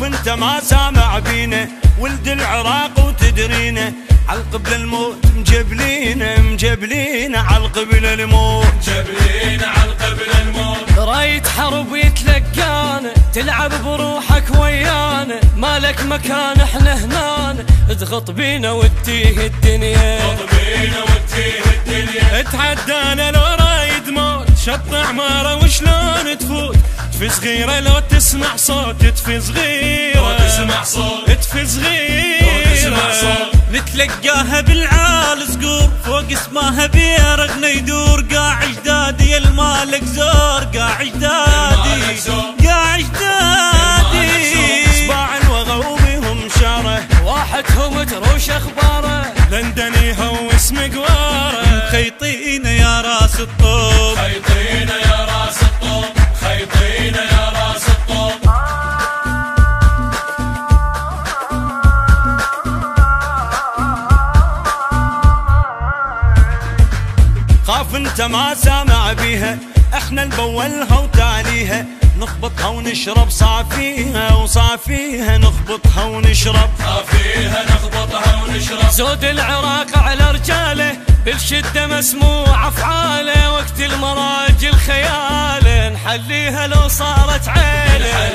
خاف انت ما سامع بينا ولد العراق وتدرينا عالقبل الموت مجبلينا عالقبل الموت مجبلينا عالقبل الموت. راية حرب يتلقانا تلعب بروحك ويانا مالك مكان احنا هنانا اضغط بينا وتيه الدنيا اتعدانا لو رايد موت شط عمارة وشلون تفوت تفي صغيرة لو تسمع صوت تفي صغيرة تفي صغيرة نتلقاها بالعال صقور فوق اسمها بيرقنا يدور قاع جدادي يا المالك زور قاع جدادي صباع الوغى وبيهم شاره واحدهم تروش اخباره لندن يهوس مقواره خيطينا يا راس الطوب خيطينا يا راس الطوب خيطينا يا راس الطوب. خاف انت ما سامع بيها احنا نبولها وتاليها نخبطها ونشرب صافيها نخبطها ونشرب زود العراق على رجاله بالشدة مسموع افعاله وقت المراجل خياله نحليها لو صارت عيله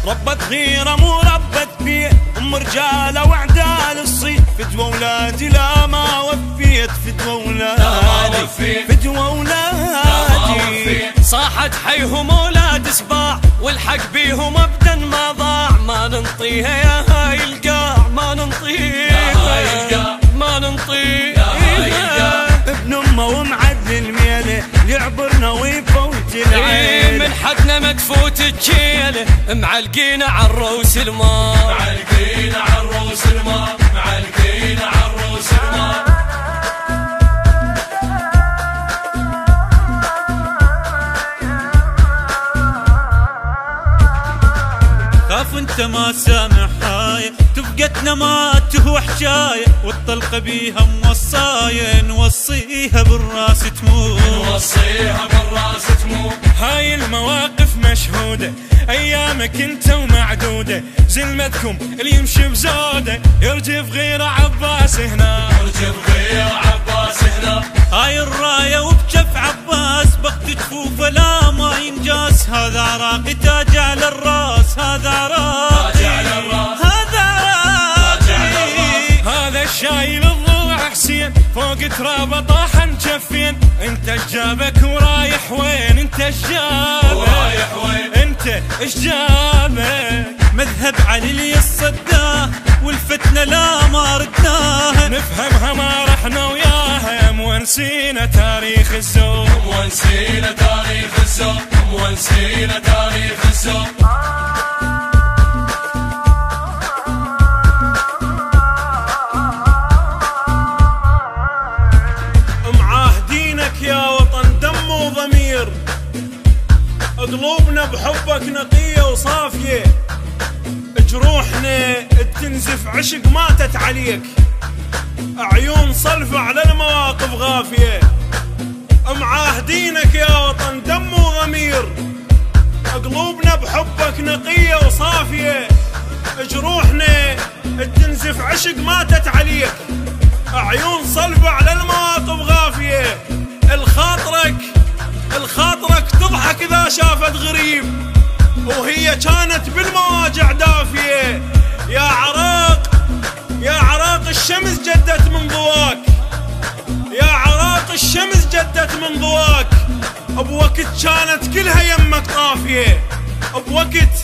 ربت غيره مو ربت بيه ام رجاله وعدال الصيد فدوى ولادي لا ما وفيت فدوى ولادي صاحت حيهم اولاد سباع والحق بيهم ابدا ما ضاع ما ننطيها يا هاي القاع ما ننطيها ابن امه ومعدل الميله يعبرنا ويفوت العين من حدنا ما تفوت الجيله معلقين عالروس الماء خاف انت ما سامع هاي تفقتنا ما تهوى حجايه والطلقه بيها موصايه نوصيها بالراس تموت هاي المواقف مشهوده ايامك انت ومعدوده زلمتكم اللي يمشي بزوده يرجف غير عباس هنا هاي الرايه وبجف عباس بخت جفوفه لا ما ينجاس هذا عراقي تاج على الراس هذا عراقي هذا الشايل الضلع حسين فوق ترابه طاح مجفين انت اجابك ورايح وين انت ايش جابك مذهب علي اللي الصداه والفتنه لا ما ردناها نفهمها ما رحنا وياها ونسينا تاريخ الزوق معاهدينك يا وطن دم وضمير قلوبنا بحبك نقية وصافية جروحنا تنزف عشق ماتت عليك عيون صلفة على المواقف غافية معاهدينك يا وطن دم وضمير قلوبنا بحبك نقية وصافية جروحنا تنزف عشق ماتت عليك عيون صلفة على المواقف غافية الخاطرك تضحك إذا شافت غريب وهي كانت بالمواجع دافية يا عراق الشمس جدت من ضواك يا عراق الشمس جدت من ضواك بوقت كانت كلها يمك طافية بوقت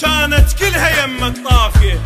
كانت كلها يمك طافية